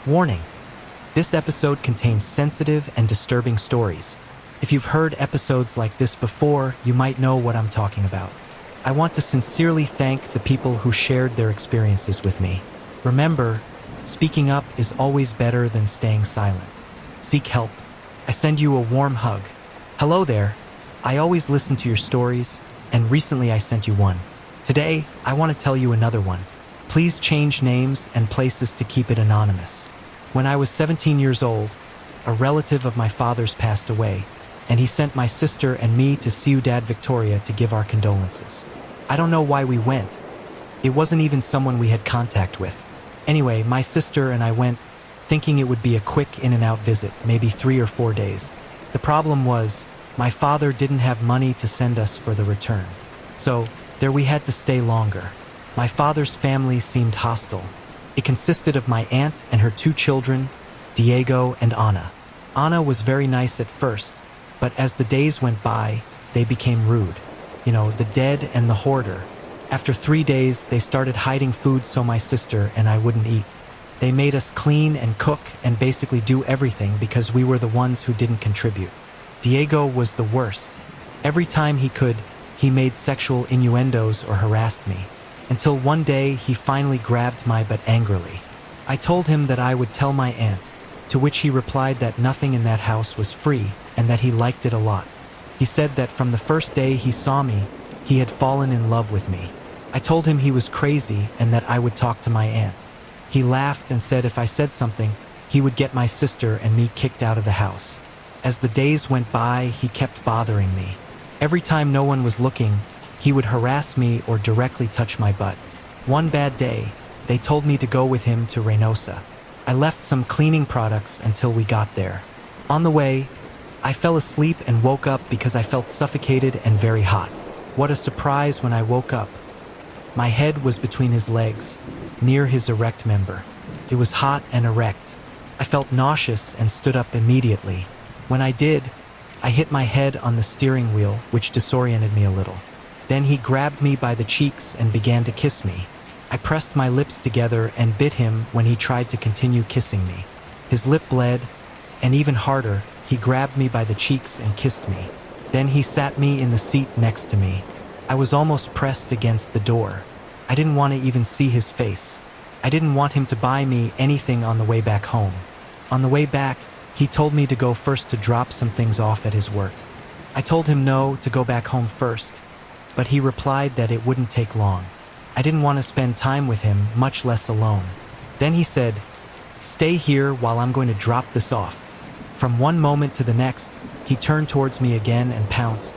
Warning: this episode contains sensitive and disturbing stories. If you've heard episodes like this before, you might know what I'm talking about. I want to sincerely thank the people who shared their experiences with me. Remember, speaking up is always better than staying silent. Seek help. I send you a warm hug. Hello there. I always listen to your stories, and recently I sent you one. Today, I want to tell you another one. Please change names and places to keep it anonymous. When I was 17 years old, a relative of my father's passed away, and he sent my sister and me to Ciudad Victoria to give our condolences. I don't know why we went. It wasn't even someone we had contact with. Anyway, my sister and I went, thinking it would be a quick in-and-out visit, maybe 3 or 4 days. The problem was, my father didn't have money to send us for the return. So, there we had to stay longer. My father's family seemed hostile. It consisted of my aunt and her 2 children, Diego and Ana. Ana was very nice at first, but as the days went by, they became rude. You know, the dead and the hoarder. After 3 days, they started hiding food so my sister and I wouldn't eat. They made us clean and cook and basically do everything because we were the ones who didn't contribute. Diego was the worst. Every time he could, he made sexual innuendos or harassed me. Until one day, he finally grabbed my butt angrily. I told him that I would tell my aunt, to which he replied that nothing in that house was free and that he liked it a lot. He said that from the first day he saw me, he had fallen in love with me. I told him he was crazy and that I would talk to my aunt. He laughed and said if I said something, he would get my sister and me kicked out of the house. As the days went by, he kept bothering me. Every time no one was looking, he would harass me or directly touch my butt. One bad day, they told me to go with him to Reynosa. I left some cleaning products until we got there. On the way, I fell asleep and woke up because I felt suffocated and very hot. What a surprise when I woke up. My head was between his legs, near his erect member. It was hot and erect. I felt nauseous and stood up immediately. When I did, I hit my head on the steering wheel, which disoriented me a little. Then he grabbed me by the cheeks and began to kiss me. I pressed my lips together and bit him when he tried to continue kissing me. His lip bled, and even harder, he grabbed me by the cheeks and kissed me. Then he sat me in the seat next to me. I was almost pressed against the door. I didn't want to even see his face. I didn't want him to buy me anything on the way back home. On the way back, he told me to go first to drop some things off at his work. I told him no, to go back home first, but he replied that it wouldn't take long. I didn't want to spend time with him, much less alone. Then he said, "Stay here while I'm going to drop this off." From one moment to the next, he turned towards me again and pounced,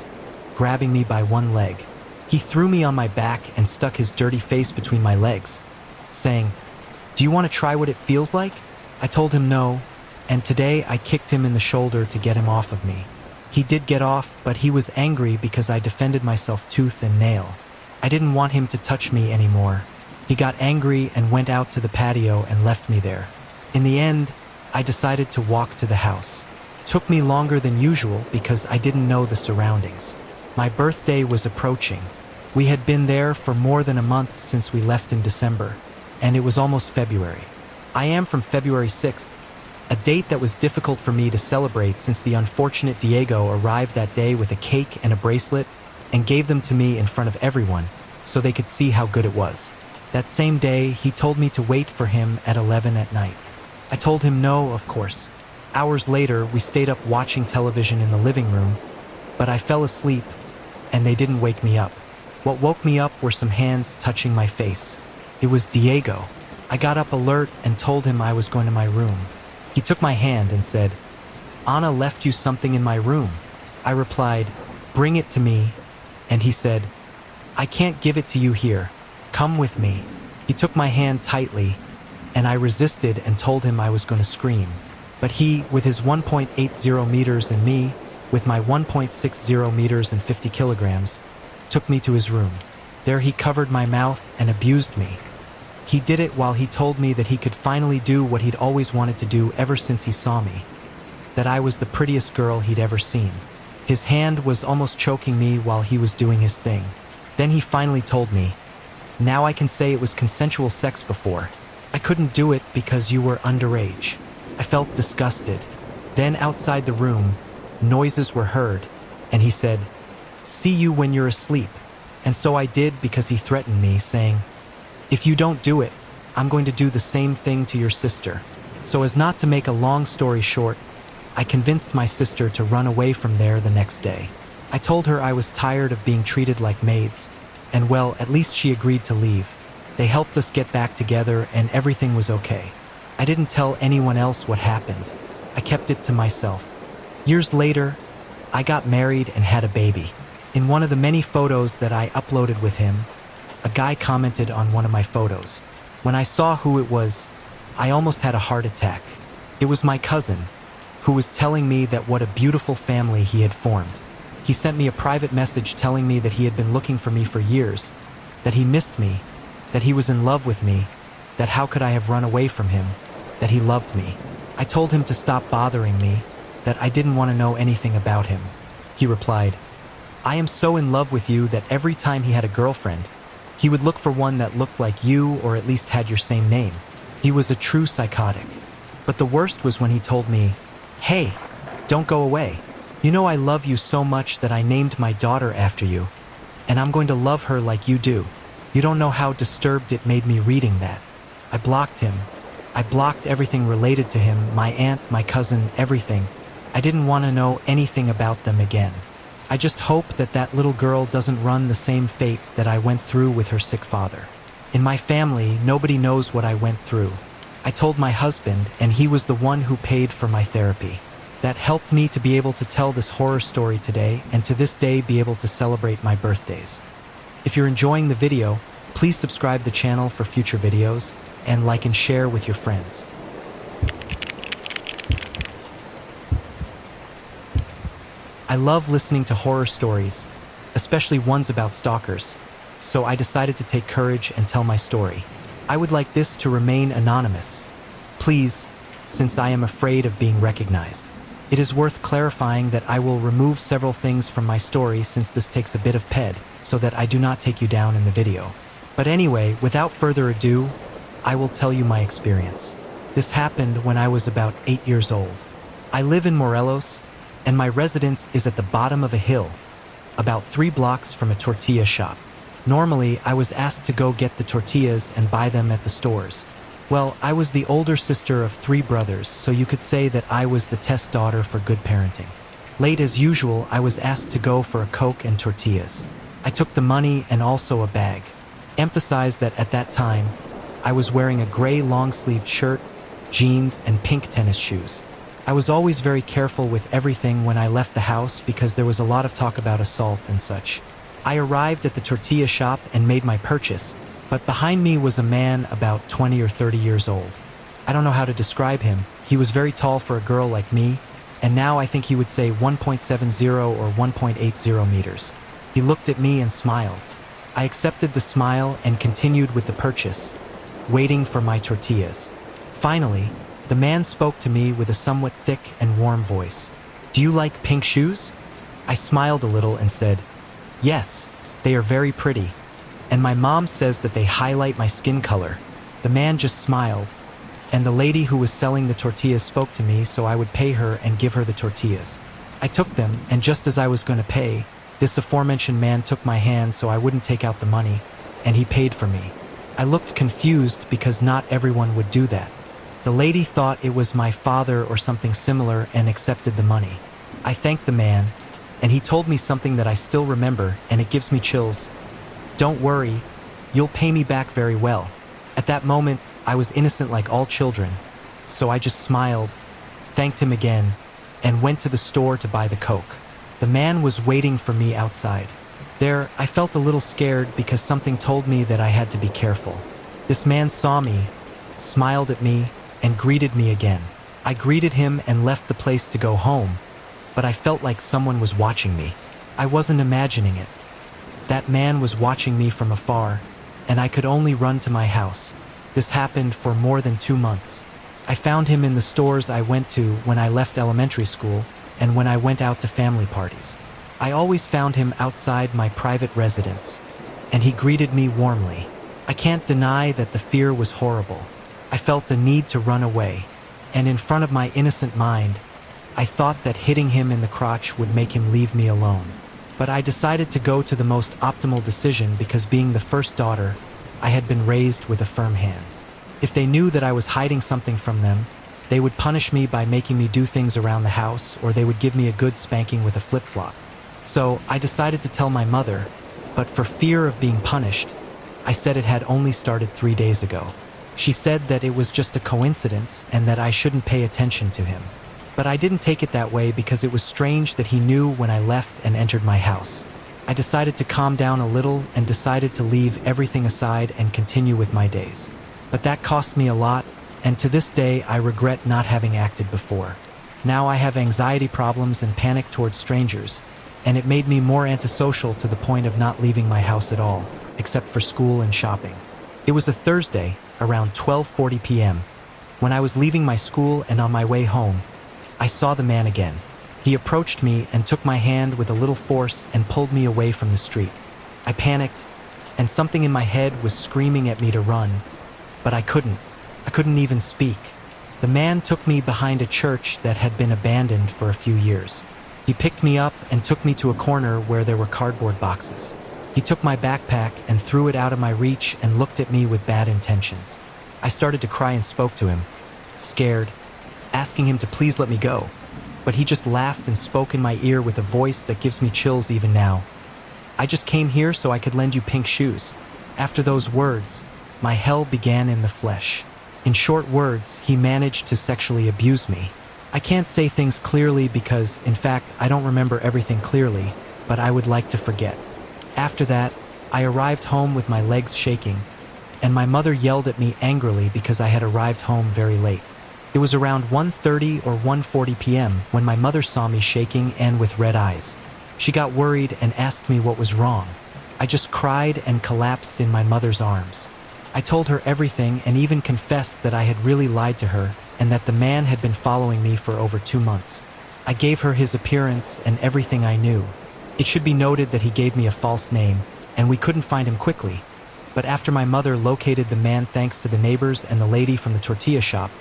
grabbing me by one leg. He threw me on my back and stuck his dirty face between my legs, saying, "Do you want to try what it feels like?" I told him no, and today I kicked him in the shoulder to get him off of me. He did get off, but he was angry because I defended myself tooth and nail. I didn't want him to touch me anymore. He got angry and went out to the patio and left me there. In the end, I decided to walk to the house. Took me longer than usual because I didn't know the surroundings. My birthday was approaching. We had been there for more than a month since we left in December, and it was almost February. I am from February 6th, a date that was difficult for me to celebrate since the unfortunate Diego arrived that day with a cake and a bracelet and gave them to me in front of everyone so they could see how good it was. That same day, he told me to wait for him at 11 at night. I told him no, of course. Hours later, we stayed up watching television in the living room, but I fell asleep and they didn't wake me up. What woke me up were some hands touching my face. It was Diego. I got up alert and told him I was going to my room. He took my hand and said, "Ana left you something in my room." I replied, "Bring it to me." And he said, "I can't give it to you here. Come with me." He took my hand tightly, and I resisted and told him I was going to scream. But he, with his 1.80 meters and me, with my 1.60 meters and 50 kilograms, took me to his room. There he covered my mouth and abused me. He did it while he told me that he could finally do what he'd always wanted to do ever since he saw me, that I was the prettiest girl he'd ever seen. His hand was almost choking me while he was doing his thing. Then he finally told me, "Now I can say it was consensual sex before. I couldn't do it because you were underage. I felt disgusted. Then outside the room, noises were heard, and he said, "See you when you're asleep." And so I did because he threatened me, saying, "If you don't do it, I'm going to do the same thing to your sister." So as not to make a long story short, I convinced my sister to run away from there the next day. I told her I was tired of being treated like maids, and well, at least she agreed to leave. They helped us get back together and everything was okay. I didn't tell anyone else what happened. I kept it to myself. Years later, I got married and had a baby. In one of the many photos that I uploaded with him, a guy commented on one of my photos. When I saw who it was, I almost had a heart attack. It was my cousin, who was telling me that what a beautiful family he had formed. He sent me a private message telling me that he had been looking for me for years, that he missed me, that he was in love with me, that how could I have run away from him, that he loved me. I told him to stop bothering me, that I didn't want to know anything about him. He replied, "I am so in love with you that every time he had a girlfriend, he would look for one that looked like you or at least had your same name." He was a true psychotic. But the worst was when he told me, "Hey, don't go away. You know I love you so much that I named my daughter after you, and I'm going to love her like you do." You don't know how disturbed it made me reading that. I blocked him. I blocked everything related to him, my aunt, my cousin, everything. I didn't want to know anything about them again. I just hope that that little girl doesn't run the same fate that I went through with her sick father. In my family, nobody knows what I went through. I told my husband, and he was the one who paid for my therapy. That helped me to be able to tell this horror story today, and to this day be able to celebrate my birthdays. If you're enjoying the video, please subscribe the channel for future videos, and like and share with your friends. I love listening to horror stories, especially ones about stalkers, so I decided to take courage and tell my story. I would like this to remain anonymous. Please, since I am afraid of being recognized. It is worth clarifying that I will remove several things from my story since this takes a bit of ped, so that I do not take you down in the video. But anyway, without further ado, I will tell you my experience. This happened when I was about 8 years old. I live in Morelos, and my residence is at the bottom of a hill, about 3 blocks from a tortilla shop. Normally, I was asked to go get the tortillas and buy them at the stores. Well, I was the older sister of 3 brothers, so you could say that I was the test daughter for good parenting. Late as usual, I was asked to go for a Coke and tortillas. I took the money and also a bag. Emphasize that at that time, I was wearing a gray long-sleeved shirt, jeans, and pink tennis shoes. I was always very careful with everything when I left the house because there was a lot of talk about assault and such. I arrived at the tortilla shop and made my purchase, but behind me was a man about 20 or 30 years old. I don't know how to describe him. He was very tall for a girl like me, and now I think he would say 1.70 or 1.80 meters. He looked at me and smiled. I accepted the smile and continued with the purchase, waiting for my tortillas. Finally, the man spoke to me with a somewhat thick and warm voice. "Do you like pink shoes?" I smiled a little and said, "Yes, they are very pretty. And my mom says that they highlight my skin color." The man just smiled, and the lady who was selling the tortillas spoke to me so I would pay her and give her the tortillas. I took them, and just as I was going to pay, this aforementioned man took my hand so I wouldn't take out the money, and he paid for me. I looked confused because not everyone would do that. The lady thought it was my father or something similar and accepted the money. I thanked the man, and he told me something that I still remember, and it gives me chills. "Don't worry, you'll pay me back very well." At that moment, I was innocent like all children, so I just smiled, thanked him again, and went to the store to buy the Coke. The man was waiting for me outside. There, I felt a little scared because something told me that I had to be careful. This man saw me, smiled at me, and greeted me again. I greeted him and left the place to go home, but I felt like someone was watching me. I wasn't imagining it. That man was watching me from afar, and I could only run to my house. This happened for more than 2 months. I found him in the stores I went to when I left elementary school and when I went out to family parties. I always found him outside my private residence, and he greeted me warmly. I can't deny that the fear was horrible. I felt a need to run away, and in front of my innocent mind, I thought that hitting him in the crotch would make him leave me alone. But I decided to go to the most optimal decision because being the first daughter, I had been raised with a firm hand. If they knew that I was hiding something from them, they would punish me by making me do things around the house, or they would give me a good spanking with a flip-flop. So I decided to tell my mother, but for fear of being punished, I said it had only started 3 days ago. She said that it was just a coincidence and that I shouldn't pay attention to him. But I didn't take it that way because it was strange that he knew when I left and entered my house. I decided to calm down a little and decided to leave everything aside and continue with my days. But that cost me a lot, and to this day I regret not having acted before. Now I have anxiety problems and panic towards strangers, and it made me more antisocial to the point of not leaving my house at all, except for school and shopping. It was a Thursday, around 12:40 p.m. When I was leaving my school and on my way home, I saw the man again. He approached me and took my hand with a little force and pulled me away from the street. I panicked, and something in my head was screaming at me to run, but I couldn't. I couldn't even speak. The man took me behind a church that had been abandoned for a few years. He picked me up and took me to a corner where there were cardboard boxes. He took my backpack and threw it out of my reach and looked at me with bad intentions. I started to cry and spoke to him, scared, asking him to please let me go. But he just laughed and spoke in my ear with a voice that gives me chills even now. I just came here so I could lend you pink shoes. After those words, my hell began in the flesh. In short words, he managed to sexually abuse me. I can't say things clearly because, in fact, I don't remember everything clearly, but I would like to forget. After that, I arrived home with my legs shaking, and my mother yelled at me angrily because I had arrived home very late. It was around 1:30 or 1:40 p.m. when my mother saw me shaking and with red eyes. She got worried and asked me what was wrong. I just cried and collapsed in my mother's arms. I told her everything and even confessed that I had really lied to her and that the man had been following me for over 2 months. I gave her his appearance and everything I knew. It should be noted that he gave me a false name, and we couldn't find him quickly. But after my mother located the man thanks to the neighbors and the lady from the tortilla shop,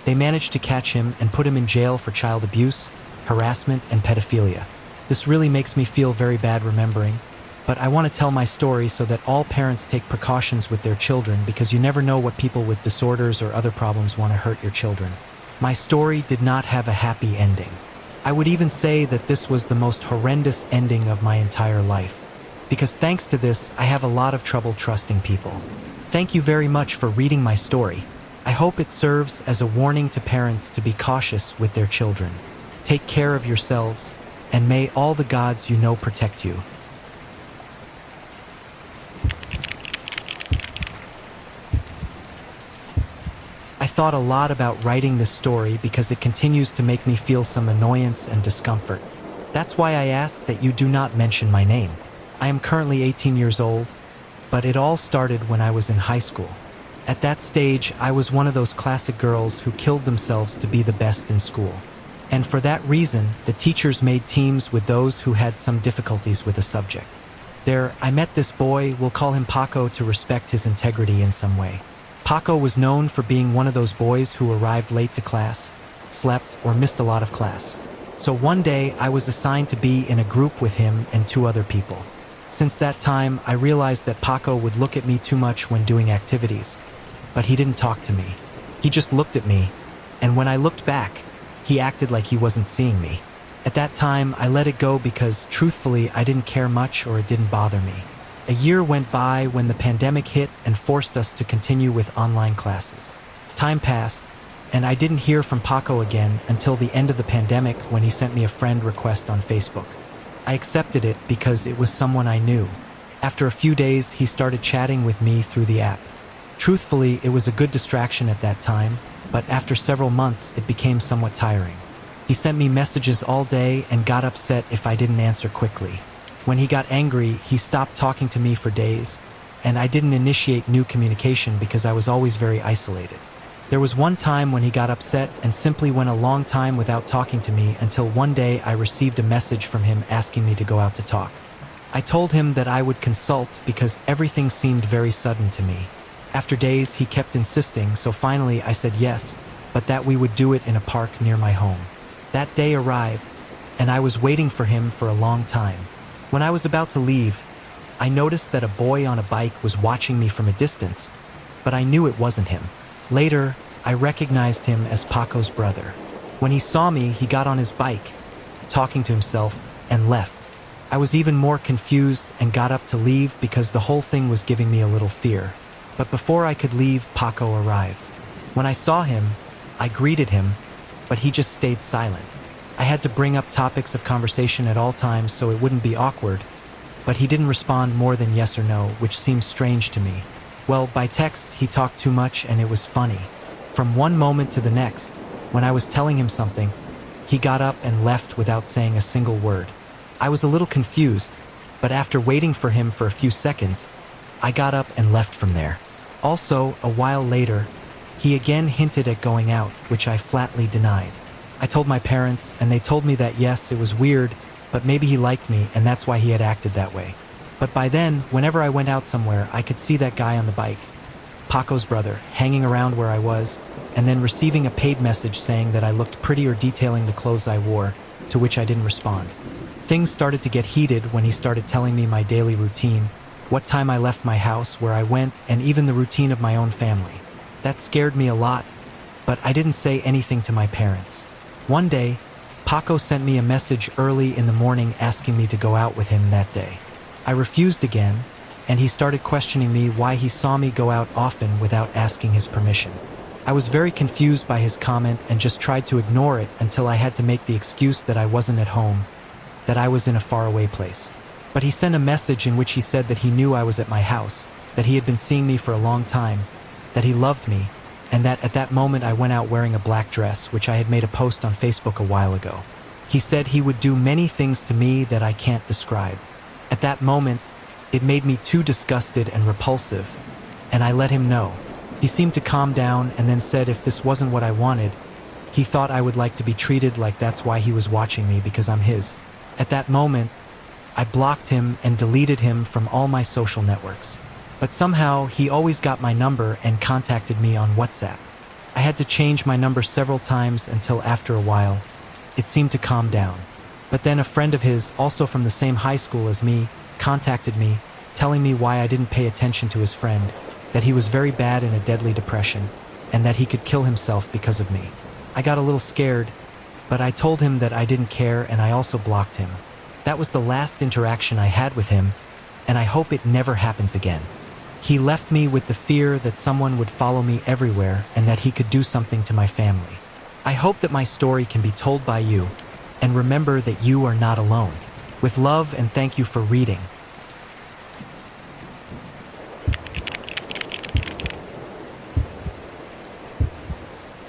they managed to catch him and put him in jail for child abuse, harassment, and pedophilia. This really makes me feel very bad remembering, but I want to tell my story so that all parents take precautions with their children because you never know what people with disorders or other problems want to hurt your children. My story did not have a happy ending. I would even say that this was the most horrendous ending of my entire life. Because thanks to this, I have a lot of trouble trusting people. Thank you very much for reading my story. I hope it serves as a warning to parents to be cautious with their children. Take care of yourselves, and may all the gods you know protect you. I thought a lot about writing this story because it continues to make me feel some annoyance and discomfort. That's why I ask that you do not mention my name. I am currently 18 years old, but it all started when I was in high school. At that stage, I was one of those classic girls who killed themselves to be the best in school. And for that reason, the teachers made teams with those who had some difficulties with a subject. There, I met this boy, we'll call him Paco to respect his integrity in some way. Paco was known for being one of those boys who arrived late to class, slept, or missed a lot of class. So one day, I was assigned to be in a group with him and 2 other people. Since that time, I realized that Paco would look at me too much when doing activities, but he didn't talk to me. He just looked at me, and when I looked back, he acted like he wasn't seeing me. At that time, I let it go because, truthfully, I didn't care much or it didn't bother me. A year went by when the pandemic hit and forced us to continue with online classes. Time passed, and I didn't hear from Paco again until the end of the pandemic when he sent me a friend request on Facebook. I accepted it because it was someone I knew. After a few days, he started chatting with me through the app. Truthfully, it was a good distraction at that time, but after several months, it became somewhat tiring. He sent me messages all day and got upset if I didn't answer quickly. When he got angry, he stopped talking to me for days, and I didn't initiate new communication because I was always very isolated. There was one time when he got upset and simply went a long time without talking to me until one day I received a message from him asking me to go out to talk. I told him that I would consult because everything seemed very sudden to me. After days, he kept insisting, so finally I said yes, but that we would do it in a park near my home. That day arrived, and I was waiting for him for a long time. When I was about to leave, I noticed that a boy on a bike was watching me from a distance, but I knew it wasn't him. Later, I recognized him as Paco's brother. When he saw me, he got on his bike, talking to himself, and left. I was even more confused and got up to leave because the whole thing was giving me a little fear. But before I could leave, Paco arrived. When I saw him, I greeted him, but he just stayed silent. I had to bring up topics of conversation at all times so it wouldn't be awkward, but he didn't respond more than yes or no, which seemed strange to me. Well, by text, he talked too much and it was funny. From one moment to the next, when I was telling him something, he got up and left without saying a single word. I was a little confused, but after waiting for him for a few seconds, I got up and left from there. Also, a while later, he again hinted at going out, which I flatly denied. I told my parents, and they told me that yes, it was weird, but maybe he liked me and that's why he had acted that way. But by then, whenever I went out somewhere, I could see that guy on the bike, Paco's brother, hanging around where I was, and then receiving a paid message saying that I looked pretty or detailing the clothes I wore, to which I didn't respond. Things started to get heated when he started telling me my daily routine, what time I left my house, where I went, and even the routine of my own family. That scared me a lot, but I didn't say anything to my parents. One day, Paco sent me a message early in the morning asking me to go out with him that day. I refused again, and he started questioning me why he saw me go out often without asking his permission. I was very confused by his comment and just tried to ignore it until I had to make the excuse that I wasn't at home, that I was in a faraway place. But he sent a message in which he said that he knew I was at my house, that he had been seeing me for a long time, that he loved me, and that at that moment I went out wearing a black dress, which I had made a post on Facebook a while ago. He said he would do many things to me that I can't describe. At that moment, it made me too disgusted and repulsive, and I let him know. He seemed to calm down and then said if this wasn't what I wanted, he thought I would like to be treated like that's why he was watching me, because I'm his. At that moment, I blocked him and deleted him from all my social networks. But somehow, he always got my number and contacted me on WhatsApp. I had to change my number several times until after a while, it seemed to calm down. But then a friend of his, also from the same high school as me, contacted me, telling me why I didn't pay attention to his friend, that he was very bad in a deadly depression, and that he could kill himself because of me. I got a little scared, but I told him that I didn't care and I also blocked him. That was the last interaction I had with him, and I hope it never happens again. He left me with the fear that someone would follow me everywhere and that he could do something to my family. I hope that my story can be told by you, and remember that you are not alone. With love and thank you for reading.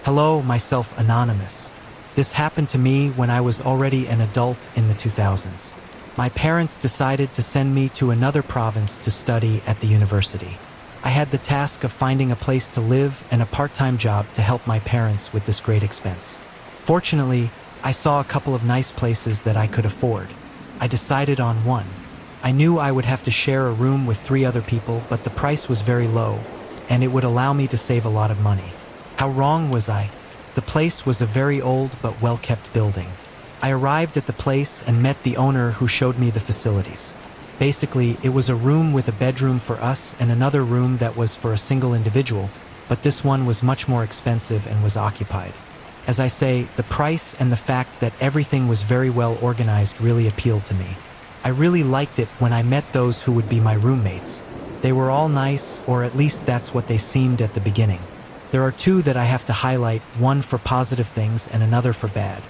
Hello, myself Anonymous. This happened to me when I was already an adult in the 2000s. My parents decided to send me to another province to study at the university. I had the task of finding a place to live and a part-time job to help my parents with this great expense. Fortunately, I saw a couple of nice places that I could afford. I decided on one. I knew I would have to share a room with 3 other people, but the price was very low, and it would allow me to save a lot of money. How wrong was I? The place was a very old but well-kept building. I arrived at the place and met the owner, who showed me the facilities. Basically, it was a room with a bedroom for us and another room that was for a single individual, but this one was much more expensive and was occupied. As I say, the price and the fact that everything was very well organized really appealed to me. I really liked it when I met those who would be my roommates. They were all nice, or at least that's what they seemed at the beginning. There are 2 that I have to highlight, one for positive things and another for bad.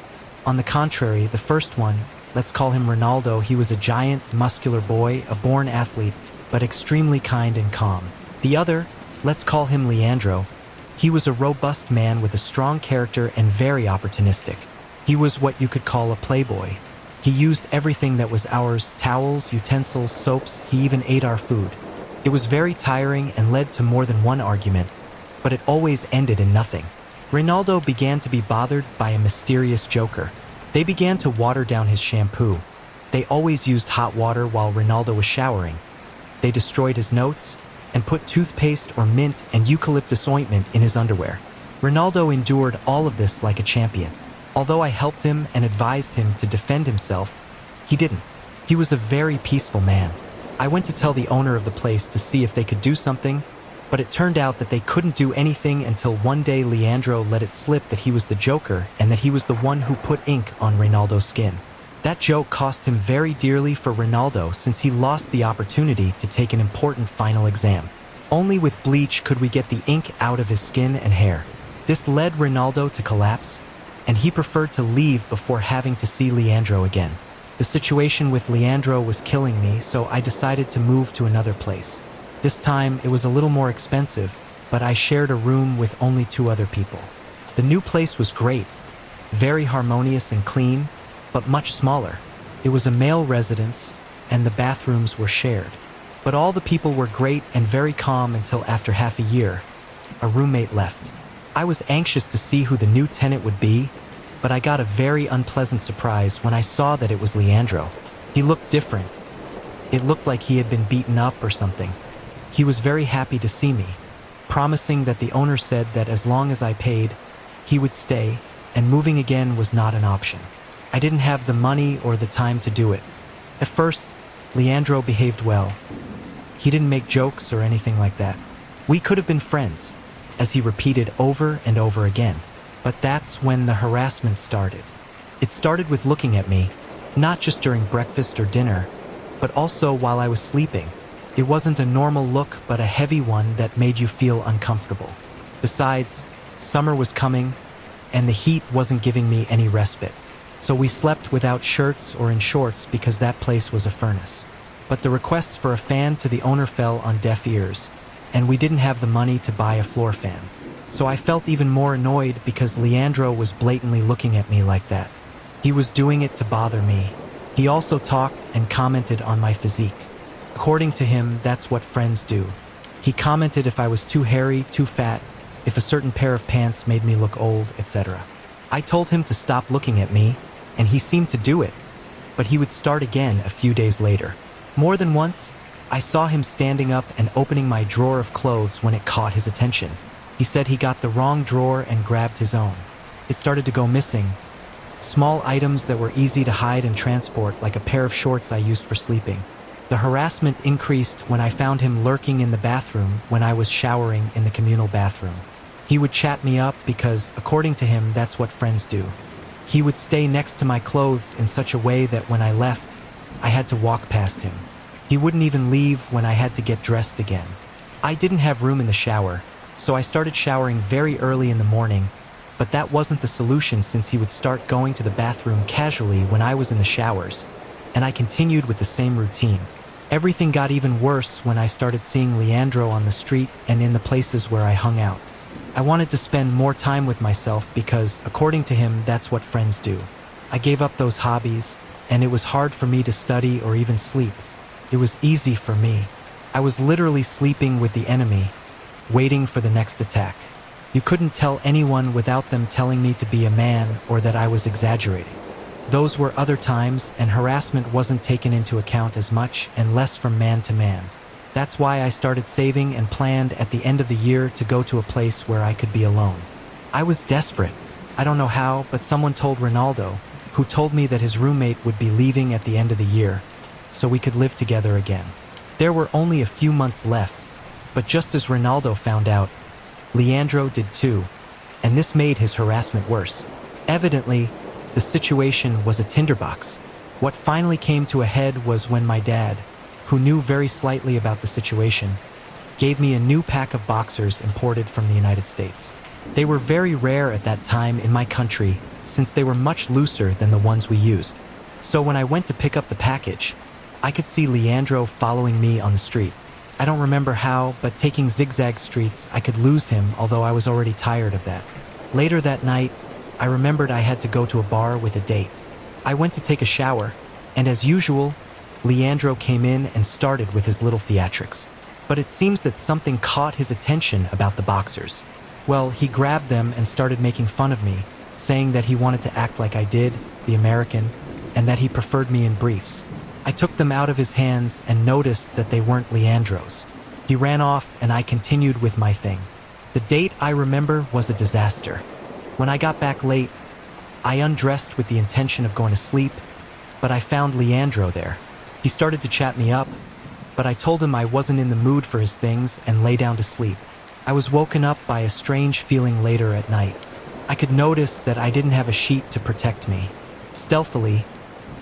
On the contrary, the first one, let's call him Ronaldo. He was a giant, muscular boy, a born athlete, but extremely kind and calm. The other, let's call him Leandro. He was a robust man with a strong character and very opportunistic. He was what you could call a playboy. He used everything that was ours: towels, utensils, soaps. He even ate our food. It was very tiring and led to more than one argument, but it always ended in nothing. Ronaldo began to be bothered by a mysterious joker. They began to water down his shampoo. They always used hot water while Ronaldo was showering. They destroyed his notes, and put toothpaste or mint and eucalyptus ointment in his underwear. Ronaldo endured all of this like a champion. Although I helped him and advised him to defend himself, he didn't. He was a very peaceful man. I went to tell the owner of the place to see if they could do something, but it turned out that they couldn't do anything until one day Leandro let it slip that he was the Joker and that he was the one who put ink on Ronaldo's skin. That joke cost him very dearly for Ronaldo since he lost the opportunity to take an important final exam. Only with bleach could we get the ink out of his skin and hair. This led Ronaldo to collapse, and he preferred to leave before having to see Leandro again. The situation with Leandro was killing me, so I decided to move to another place. This time, it was a little more expensive, but I shared a room with only 2 other people. The new place was great, very harmonious and clean, but much smaller. It was a male residence, and the bathrooms were shared. But all the people were great and very calm until after half a year, a roommate left. I was anxious to see who the new tenant would be, but I got a very unpleasant surprise when I saw that it was Leandro. He looked different. It looked like he had been beaten up or something. He was very happy to see me, promising that the owner said that as long as I paid, he would stay, and moving again was not an option. I didn't have the money or the time to do it. At first, Leandro behaved well. He didn't make jokes or anything like that. We could have been friends, as he repeated over and over again. But that's when the harassment started. It started with looking at me, not just during breakfast or dinner, but also while I was sleeping. It wasn't a normal look, but a heavy one that made you feel uncomfortable. Besides, summer was coming, and the heat wasn't giving me any respite. So we slept without shirts or in shorts because that place was a furnace. But the requests for a fan to the owner fell on deaf ears, and we didn't have the money to buy a floor fan. So I felt even more annoyed because Leandro was blatantly looking at me like that. He was doing it to bother me. He also talked and commented on my physique. According to him, that's what friends do. He commented if I was too hairy, too fat, if a certain pair of pants made me look old, etc. I told him to stop looking at me, and he seemed to do it, but he would start again a few days later. More than once, I saw him standing up and opening my drawer of clothes when it caught his attention. He said he got the wrong drawer and grabbed his own. It started to go missing. Small items that were easy to hide and transport, like a pair of shorts I used for sleeping. The harassment increased when I found him lurking in the bathroom when I was showering in the communal bathroom. He would chat me up because, according to him, that's what friends do. He would stay next to my clothes in such a way that when I left, I had to walk past him. He wouldn't even leave when I had to get dressed again. I didn't have room in the shower, so I started showering very early in the morning, but that wasn't the solution since he would start going to the bathroom casually when I was in the showers, and I continued with the same routine. Everything got even worse when I started seeing Leandro on the street and in the places where I hung out. I wanted to spend more time with myself because, according to him, that's what friends do. I gave up those hobbies, and it was hard for me to study or even sleep. It was easy for me. I was literally sleeping with the enemy, waiting for the next attack. You couldn't tell anyone without them telling me to be a man or that I was exaggerating. Those were other times, and harassment wasn't taken into account as much and less from man to man. That's why I started saving and planned at the end of the year to go to a place where I could be alone. I was desperate. I don't know how, but someone told Ronaldo, who told me that his roommate would be leaving at the end of the year, so we could live together again. There were only a few months left, but just as Ronaldo found out, Leandro did too, and this made his harassment worse. Evidently, the situation was a tinderbox. What finally came to a head was when my dad, who knew very slightly about the situation, gave me a new pack of boxers imported from the United States. They were very rare at that time in my country since they were much looser than the ones we used. So when I went to pick up the package, I could see Leandro following me on the street. I don't remember how, but taking zigzag streets, I could lose him, although I was already tired of that. Later that night, I remembered I had to go to a bar with a date. I went to take a shower, and as usual, Leandro came in and started with his little theatrics. But it seems that something caught his attention about the boxers. Well, he grabbed them and started making fun of me, saying that he wanted to act like I did, the American, and that he preferred me in briefs. I took them out of his hands and noticed that they weren't Leandro's. He ran off and I continued with my thing. The date I remember was a disaster. When I got back late, I undressed with the intention of going to sleep, but I found Leandro there. He started to chat me up, but I told him I wasn't in the mood for his things and lay down to sleep. I was woken up by a strange feeling later at night. I could notice that I didn't have a sheet to protect me. Stealthily,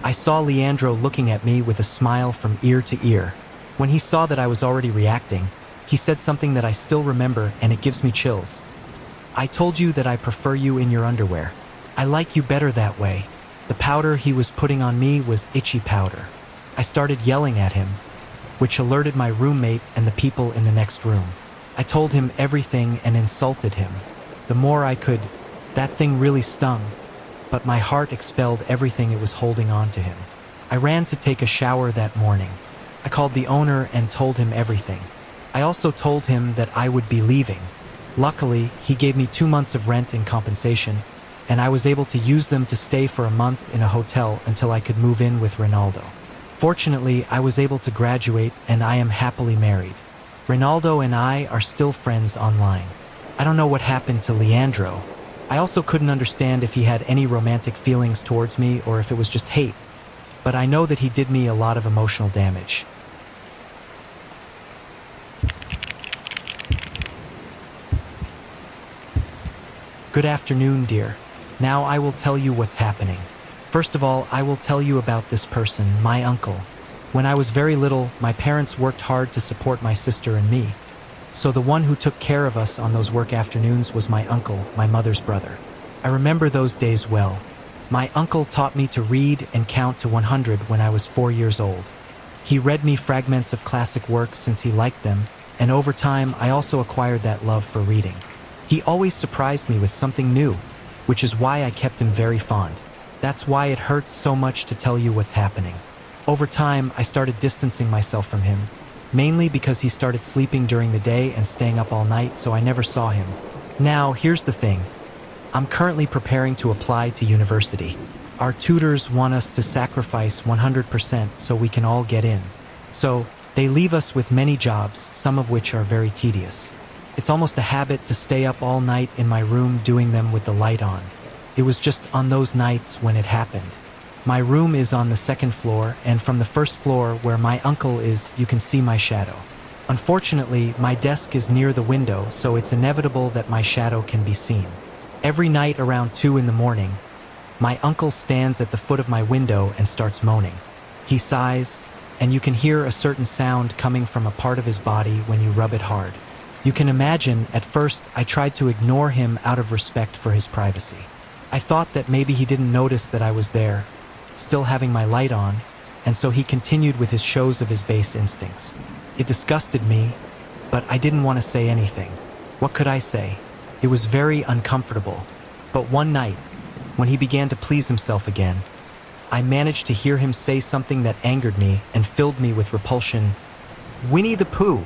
I saw Leandro looking at me with a smile from ear to ear. When he saw that I was already reacting, he said something that I still remember, and it gives me chills. "I told you that I prefer you in your underwear. I like you better that way." The powder he was putting on me was itchy powder. I started yelling at him, which alerted my roommate and the people in the next room. I told him everything and insulted him. The more I could, that thing really stung, but my heart expelled everything it was holding on to him. I ran to take a shower that morning. I called the owner and told him everything. I also told him that I would be leaving. Luckily, he gave me 2 months of rent in compensation, and I was able to use them to stay for a month in a hotel until I could move in with Ronaldo. Fortunately, I was able to graduate and I am happily married. Ronaldo and I are still friends online. I don't know what happened to Leandro. I also couldn't understand if he had any romantic feelings towards me or if it was just hate, but I know that he did me a lot of emotional damage. Good afternoon, dear. Now I will tell you what's happening. First of all, I will tell you about this person, my uncle. When I was very little, my parents worked hard to support my sister and me. So the one who took care of us on those work afternoons was my uncle, my mother's brother. I remember those days well. My uncle taught me to read and count to 100 when I was 4 years old. He read me fragments of classic works since he liked them, and over time I also acquired that love for reading. He always surprised me with something new, which is why I kept him very fond. That's why it hurts so much to tell you what's happening. Over time, I started distancing myself from him, mainly because he started sleeping during the day and staying up all night, so I never saw him. Now, here's the thing. I'm currently preparing to apply to university. Our tutors want us to sacrifice 100% so we can all get in. So, they leave us with many jobs, some of which are very tedious. It's almost a habit to stay up all night in my room doing them with the light on. It was just on those nights when it happened. My room is on the 2nd floor, and from the 1st floor where my uncle is, you can see my shadow. Unfortunately, my desk is near the window, so it's inevitable that my shadow can be seen. Every night around 2 in the morning, my uncle stands at the foot of my window and starts moaning. He sighs, and you can hear a certain sound coming from a part of his body when you rub it hard. You can imagine, at first, I tried to ignore him out of respect for his privacy. I thought that maybe he didn't notice that I was there, still having my light on, and so he continued with his shows of his base instincts. It disgusted me, but I didn't want to say anything. What could I say? It was very uncomfortable. But one night, when he began to please himself again, I managed to hear him say something that angered me and filled me with repulsion. Winnie the Pooh!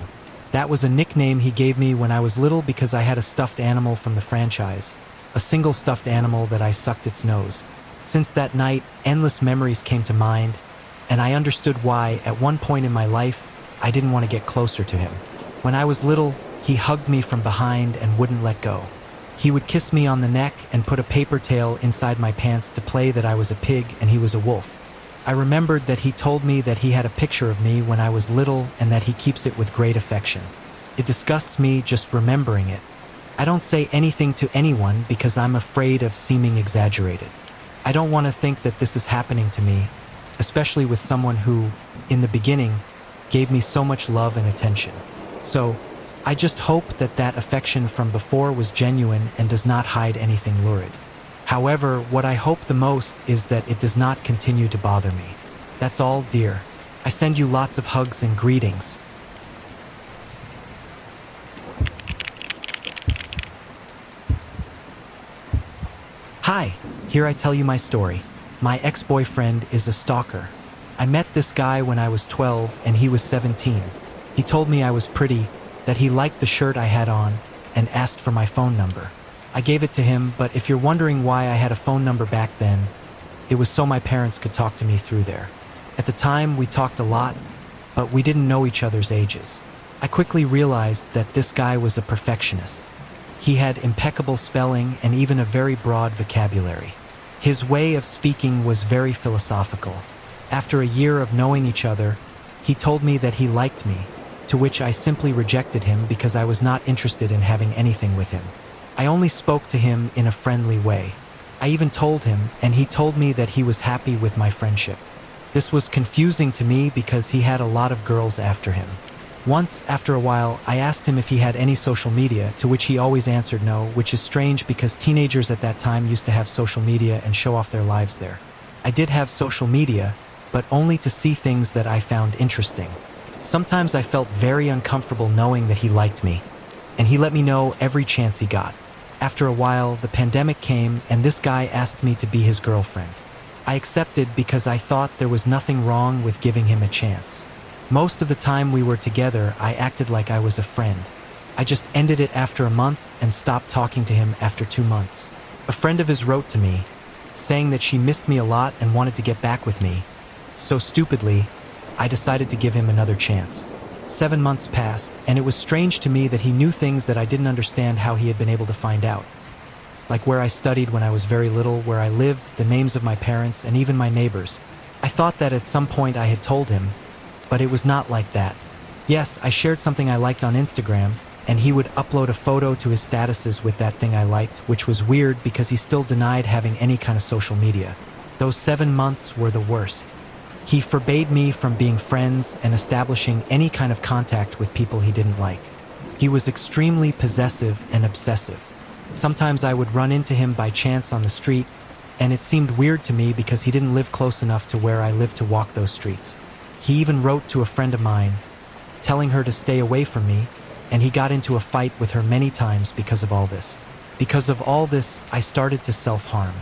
That was a nickname he gave me when I was little because I had a stuffed animal from the franchise. A single stuffed animal that I sucked its nose. Since that night, endless memories came to mind, and I understood why, at one point in my life, I didn't want to get closer to him. When I was little, he hugged me from behind and wouldn't let go. He would kiss me on the neck and put a paper tail inside my pants to play that I was a pig and he was a wolf. I remembered that he told me that he had a picture of me when I was little and that he keeps it with great affection. It disgusts me just remembering it. I don't say anything to anyone because I'm afraid of seeming exaggerated. I don't want to think that this is happening to me, especially with someone who, in the beginning, gave me so much love and attention. So, I just hope that that affection from before was genuine and does not hide anything lurid. However, what I hope the most is that it does not continue to bother me. That's all, dear. I send you lots of hugs and greetings. Hi, here I tell you my story. My ex-boyfriend is a stalker. I met this guy when I was 12 and he was 17. He told me I was pretty, that he liked the shirt I had on, and asked for my phone number. I gave it to him, but if you're wondering why I had a phone number back then, it was so my parents could talk to me through there. At the time, we talked a lot, but we didn't know each other's ages. I quickly realized that this guy was a perfectionist. He had impeccable spelling and even a very broad vocabulary. His way of speaking was very philosophical. After a year of knowing each other, he told me that he liked me, to which I simply rejected him because I was not interested in having anything with him. I only spoke to him in a friendly way. I even told him, and he told me that he was happy with my friendship. This was confusing to me because he had a lot of girls after him. Once, after a while, I asked him if he had any social media, to which he always answered no, which is strange because teenagers at that time used to have social media and show off their lives there. I did have social media, but only to see things that I found interesting. Sometimes I felt very uncomfortable knowing that he liked me, and he let me know every chance he got. After a while, the pandemic came and this guy asked me to be his girlfriend. I accepted because I thought there was nothing wrong with giving him a chance. Most of the time we were together, I acted like I was a friend. I just ended it after a month and stopped talking to him after 2 months. A friend of his wrote to me, saying that she missed me a lot and wanted to get back with me. So stupidly, I decided to give him another chance. 7 months passed, and it was strange to me that he knew things that I didn't understand how he had been able to find out. Like where I studied when I was very little, where I lived, the names of my parents, and even my neighbors. I thought that at some point I had told him, but it was not like that. Yes, I shared something I liked on Instagram, and he would upload a photo to his statuses with that thing I liked, which was weird because he still denied having any kind of social media. Those 7 months were the worst. He forbade me from being friends and establishing any kind of contact with people he didn't like. He was extremely possessive and obsessive. Sometimes I would run into him by chance on the street, and it seemed weird to me because he didn't live close enough to where I lived to walk those streets. He even wrote to a friend of mine, telling her to stay away from me, and he got into a fight with her many times because of all this. Because of all this, I started to self-harm.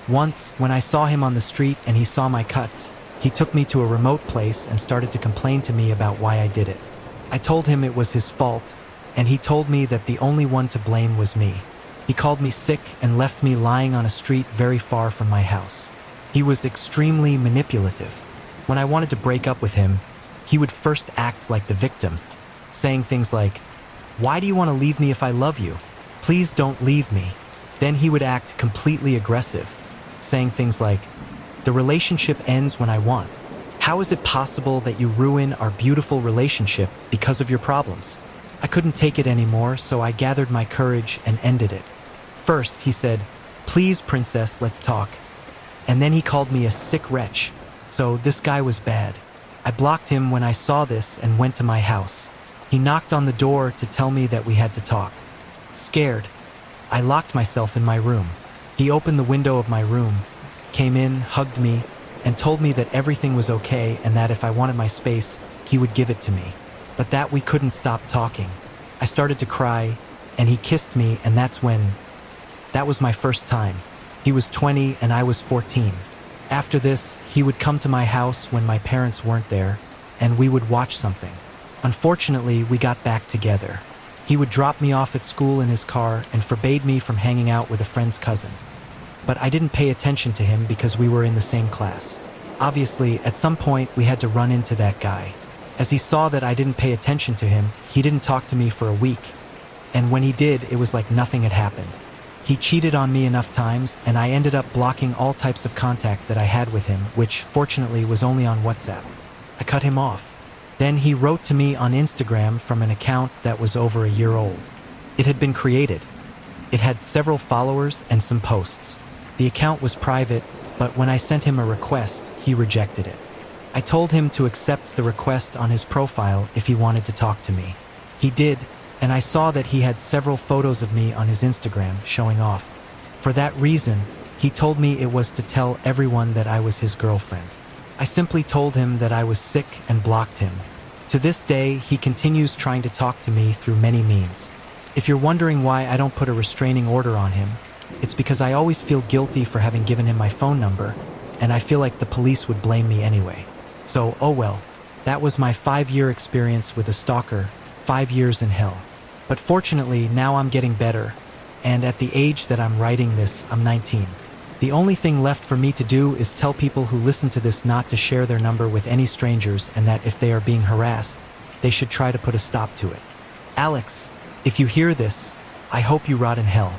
Once, when I saw him on the street and he saw my cuts, he took me to a remote place and started to complain to me about why I did it. I told him it was his fault, and he told me that the only one to blame was me. He called me sick and left me lying on a street very far from my house. He was extremely manipulative. When I wanted to break up with him, he would first act like the victim, saying things like, "Why do you want to leave me if I love you? Please don't leave me." Then he would act completely aggressive, saying things like, "The relationship ends when I want. How is it possible that you ruin our beautiful relationship because of your problems?" I couldn't take it anymore, so I gathered my courage and ended it. First, he said, "Please, princess, let's talk." And then he called me a sick wretch. So this guy was bad. I blocked him when I saw this and went to my house. He knocked on the door to tell me that we had to talk. Scared, I locked myself in my room. He opened the window of my room, came in, hugged me, and told me that everything was okay and that if I wanted my space, he would give it to me. But that we couldn't stop talking. I started to cry, and he kissed me, and that was my first time. He was 20 and I was 14. After this, he would come to my house when my parents weren't there, and we would watch something. Unfortunately, we got back together. He would drop me off at school in his car and forbade me from hanging out with a friend's cousin. But I didn't pay attention to him because we were in the same class. Obviously, at some point, we had to run into that guy. As he saw that I didn't pay attention to him, he didn't talk to me for a week. And when he did, it was like nothing had happened. He cheated on me enough times, and I ended up blocking all types of contact that I had with him, which fortunately was only on WhatsApp. I cut him off. Then he wrote to me on Instagram from an account that was over a year old. It had been created. It had several followers and some posts. The account was private, but when I sent him a request, he rejected it. I told him to accept the request on his profile if he wanted to talk to me. He did, and I saw that he had several photos of me on his Instagram showing off. For that reason, he told me it was to tell everyone that I was his girlfriend. I simply told him that I was sick and blocked him. To this day, he continues trying to talk to me through many means. If you're wondering why I don't put a restraining order on him, it's because I always feel guilty for having given him my phone number, and I feel like the police would blame me anyway. So, oh well, that was my 5-year experience with a stalker, 5 years in hell. But fortunately, now I'm getting better, and at the age that I'm writing this, I'm 19. The only thing left for me to do is tell people who listen to this not to share their number with any strangers, and that if they are being harassed, they should try to put a stop to it. Alex, if you hear this, I hope you rot in hell.